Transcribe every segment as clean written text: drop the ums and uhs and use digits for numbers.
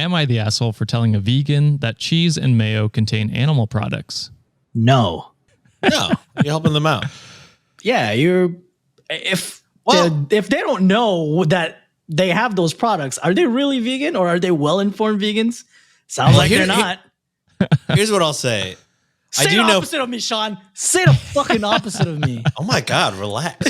am I the asshole for telling a vegan that cheese and mayo contain animal products? No. No, you're helping them out. Yeah, if they don't know that they have those products, are they really vegan or are they well-informed vegans? Sounds like they're not. Here's what I'll say. Say the opposite of me, Sean. Say the fucking opposite of me. Oh my God, relax.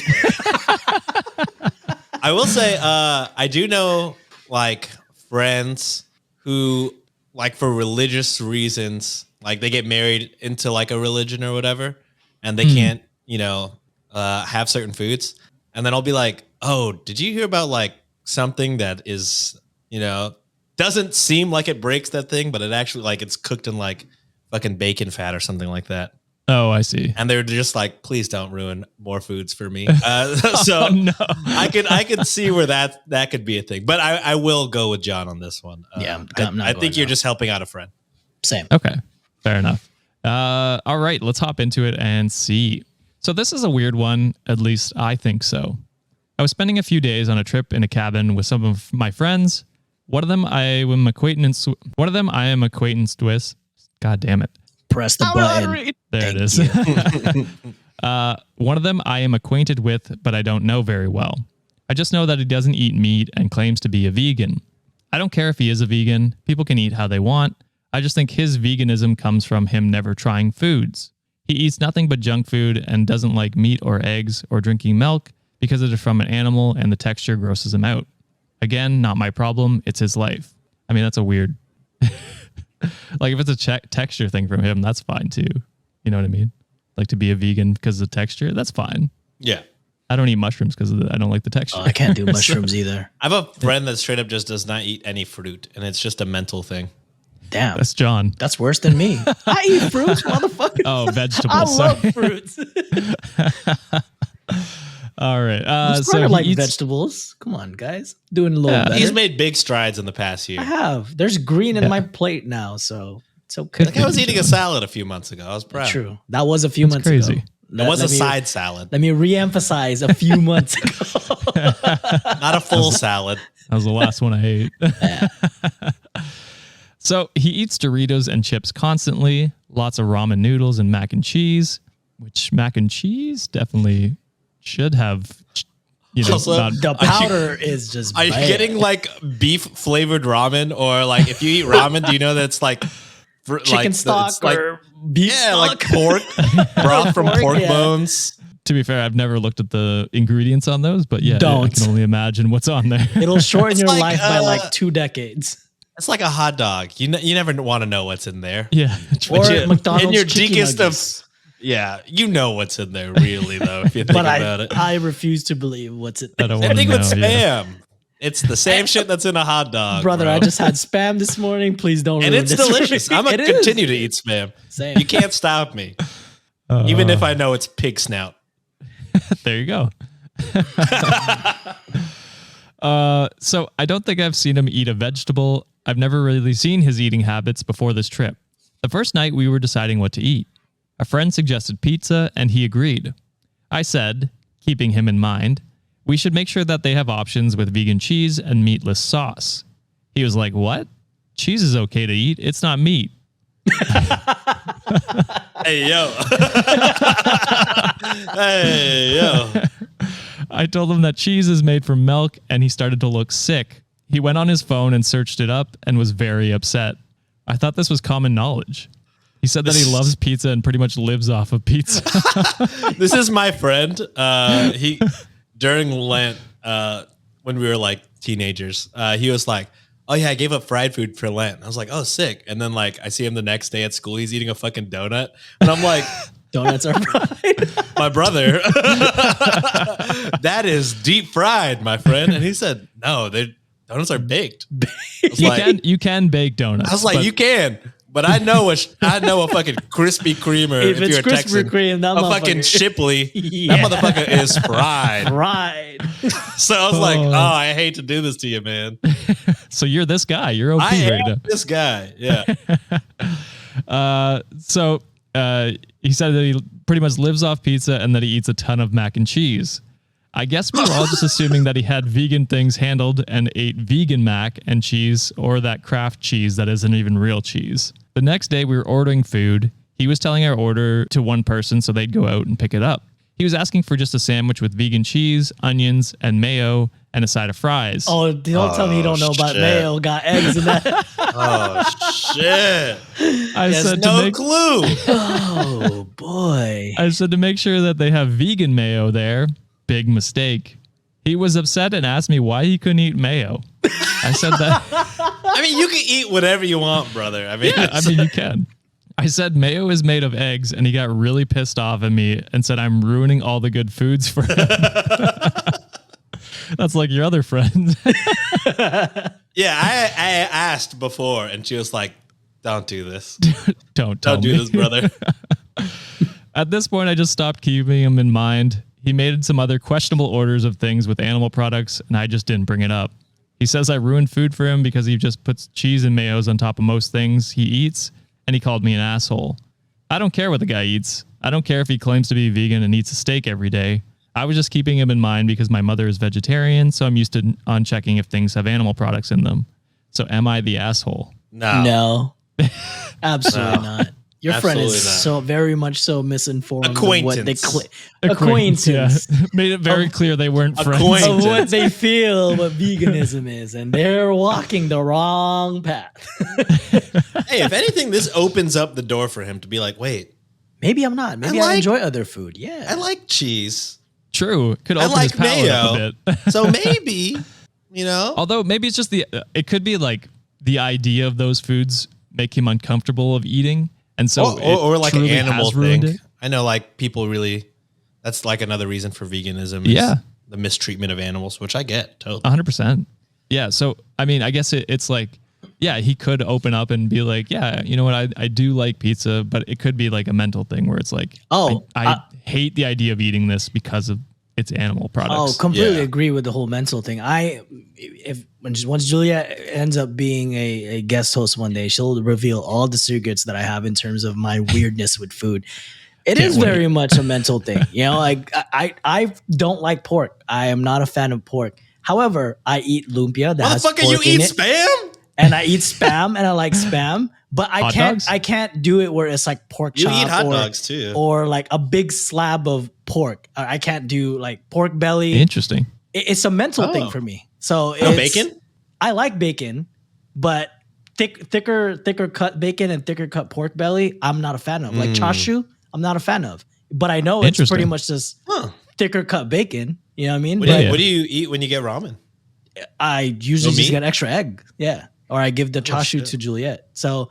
I will say, I do know like friends who like for religious reasons, like they get married into like a religion or whatever, and they can't, have certain foods. And then I'll be like, oh, did you hear about like something that is, doesn't seem like it breaks that thing, but it actually like it's cooked in like fucking bacon fat or something like that. Oh, I see. And they're just like, please don't ruin more foods for me. So no. I could see where that could be a thing. But I will go with John on this one. I think you're just helping out a friend. Same. Okay, fair enough. All right, let's hop into it and see. So this is a weird one, at least I think so. I was spending a few days on a trip in a cabin with some of my friends. One of them I am acquaintanced with. God damn it. Press the button. There it is. One of them I am acquainted with, but I don't know very well. I just know that he doesn't eat meat and claims to be a vegan. I don't care if he is a vegan. People can eat how they want. I just think his veganism comes from him never trying foods. He eats nothing but junk food and doesn't like meat or eggs or drinking milk because it is from an animal and the texture grosses him out. Again, not my problem. It's his life. I mean, that's a weird... Like if it's a texture thing from him, that's fine too. You know what I mean? Like to be a vegan because of the texture, that's fine. Yeah. I don't eat mushrooms because I don't like the texture. Oh, I can't do mushrooms either. I have a friend that straight up just does not eat any fruit, and it's just a mental thing. Damn. That's John. That's worse than me. I eat fruits, motherfucker. Oh, vegetables. I love fruits. All right. So like vegetables. Come on, guys. Doing a little better. He's made big strides in the past year. I have. There's green in my plate now, so it's okay. Like I was eating a salad a few months ago. I was proud. True. That was a few months crazy. ago. It was a side salad. Let me reemphasize a few months ago. Not a full salad. That was the last one I ate. So he eats Doritos and chips constantly, lots of ramen noodles and mac and cheese, which mac and cheese definitely should have, Also, the powder is just Are you getting like beef flavored ramen, or like if you eat ramen, do you know that's like chicken stock or beef stock? Like pork broth from pork bones. To be fair, I've never looked at the ingredients on those, but yeah, I can only imagine what's on there. It'll shorten your life by like 2 decades. It's like a hot dog. You never want to know what's in there. Yeah. Or McDonald's in your deepest of... Yeah, you know what's in there, really, though, if you think about it. I refuse to believe what's in there. I think with Spam. Yeah. It's the same shit that's in a hot dog. Brother, I just had Spam this morning. Please don't ruin this. And it's delicious. I'm going to continue to eat Spam. Same. You can't stop me. Even if I know it's pig snout. There you go. So I don't think I've seen him eat a vegetable. I've never really seen his eating habits before this trip. The first night we were deciding what to eat. A friend suggested pizza, and he agreed. I said, keeping him in mind, we should make sure that they have options with vegan cheese and meatless sauce. He was like, what? Cheese is okay to eat. It's not meat. Hey, yo. Hey, yo. I told him that cheese is made from milk, and he started to look sick. He went on his phone and searched it up and was very upset. I thought this was common knowledge. He said that he loves pizza and pretty much lives off of pizza. This is my friend. He during Lent, when we were like teenagers, he was like, "Oh yeah, I gave up fried food for Lent." I was like, "Oh, sick!" And then like I see him the next day at school. He's eating a fucking donut, and I'm like, "Donuts are fried." My brother, that is deep fried, my friend. And he said, "No, donuts are baked." You can bake donuts. I was like, "You can." But I know a fucking Krispy Kremer. If it's you're Krispy Texan, Kreme, that a fucking Shipley, that motherfucker is fried. Fried. So I was like, oh, I hate to do this to you, man. So you're this guy. You're OP right now. This guy, yeah. So he said that he pretty much lives off pizza and that he eats a ton of mac and cheese. I guess we were all just assuming that he had vegan things handled and ate vegan mac and cheese or that Kraft cheese that isn't even real cheese. The next day we were ordering food. He was telling our order to one person so they'd go out and pick it up. He was asking for just a sandwich with vegan cheese, onions, and mayo, and a side of fries. Oh, don't tell me you don't know about mayo. Got eggs in that. Oh, shit. I said no clue. Oh, boy. I said to make sure that they have vegan mayo there. Big mistake. He was upset and asked me why he couldn't eat mayo. I said that. I mean, you can eat whatever you want, brother. I mean, you can. I said mayo is made of eggs, and he got really pissed off at me and said I'm ruining all the good foods for him. That's like your other friend. Yeah, I asked before, and she was like, "Don't do this. Don't do this, brother." At this point, I just stopped keeping him in mind. He made some other questionable orders of things with animal products, and I just didn't bring it up. He says I ruined food for him because he just puts cheese and mayos on top of most things he eats, and he called me an asshole. I don't care what the guy eats. I don't care if he claims to be vegan and eats a steak every day. I was just keeping him in mind because my mother is vegetarian, so I'm used to on checking if things have animal products in them. So am I the asshole? No. Absolutely not. Your friend is so very much so misinformed of what they acquaintance. Yeah. Made it very clear they weren't friends. Of what they feel what veganism is, and they're walking the wrong path. Hey, if anything, this opens up the door for him to be like, wait, maybe I'm not. Maybe I enjoy other food. Yeah. I like cheese. True. Could open his palate up a bit. So maybe, you know. Although maybe it's just it could be like the idea of those foods make him uncomfortable of eating. And so or like an animal thing. It. I know like people really, that's like another reason for veganism. Is the mistreatment of animals, which I get totally. 100%. Yeah. So, I mean, I guess it's like, yeah, he could open up and be like, yeah, you know what? I do like pizza, but it could be like a mental thing where it's like, I hate the idea of eating this because of its animal products. Oh, completely agree with the whole mental thing. Once Julia ends up being a guest host one day, she'll reveal all the secrets that I have in terms of my weirdness with food. It is very much a mental thing. You know, like I don't like pork. I am not a fan of pork. However, I eat lumpia that has pork in it. Motherfucker, you eat Spam? And I eat Spam and I like Spam. But I can't do it where it's like pork chop. You eat hot dogs too. Or like a big slab of pork. I can't do like pork belly. Interesting. It's a mental thing for me. So bacon? I like bacon, but thicker cut bacon and thicker cut pork belly, I'm not a fan of. Like chashu, I'm not a fan of. But I know it's pretty much just thicker cut bacon. You know what I mean? What do you eat when you get ramen? I usually just get extra egg. Yeah. Or I give the chashu to Juliet. So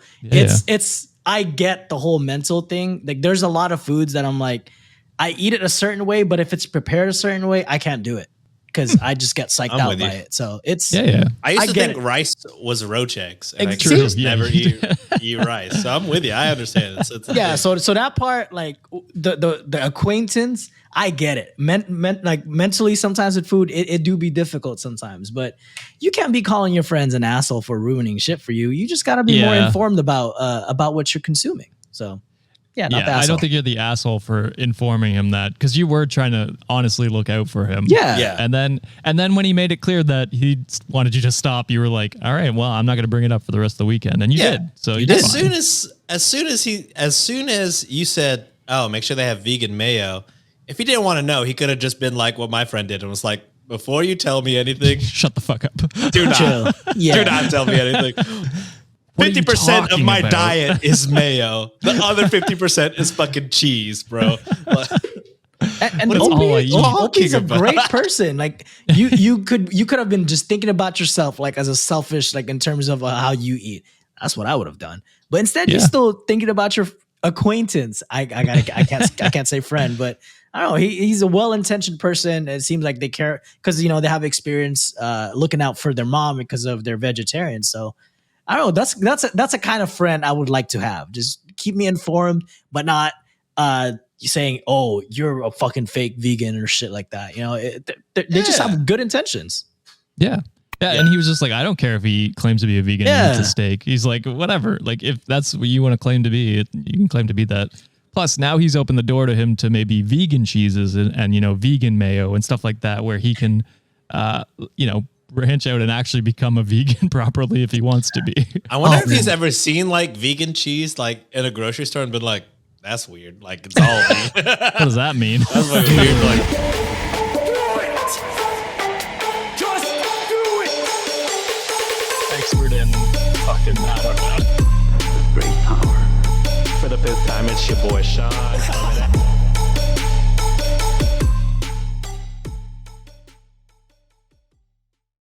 I get the whole mental thing. Like there's a lot of foods that I'm like, I eat it a certain way, but if it's prepared a certain way, I can't do it because I just get psyched out by it. So it's I used to think rice was roach eggs, and I could just never eat rice. So I'm with you. I understand it. So that part, like the acquaintance, I get it. Like mentally, sometimes with food, it do be difficult sometimes, but you can't be calling your friends an asshole for ruining shit for you. You just got to be more informed about what you're consuming. So. Not I don't think you're the asshole for informing him that because you were trying to honestly look out for him. Yeah. And then when he made it clear that he wanted you to stop, you were like, all right, well, I'm not going to bring it up for the rest of the weekend. And you did. So you did. As soon as you said, oh, make sure they have vegan mayo. If he didn't want to know, he could have just been like what my friend did and was like, before you tell me anything, shut the fuck up. Do not tell me anything. 50% of my diet is mayo. The other 50% is fucking cheese, bro. And Opie's a great person. Like you could have been just thinking about yourself, like as a selfish, like in terms of how you eat. That's what I would have done. But instead, you're still thinking about your acquaintance. I can't say friend, but I don't know. He's a well-intentioned person. It seems like they care because they have experience looking out for their mom because of their vegetarian. So. I don't know. That's a kind of friend I would like to have. Just keep me informed, but not saying, "Oh, you're a fucking fake vegan" or shit like that. They just have good intentions. Yeah. And he was just like, "I don't care if he claims to be a vegan and eats a steak." He's like, "Whatever. Like if that's what you want to claim to be, you can claim to be that." Plus, now he's opened the door to him to maybe vegan cheeses and vegan mayo and stuff like that, where he can, branch out and actually become a vegan properly if he wants to be. I wonder if he's ever seen like vegan cheese like in a grocery store and been like, that's weird. Like it's all vegan. What does that mean? That's like weird. Like expert in fucking, I don't know. Great power. For the fifth time, it's your boy Sean.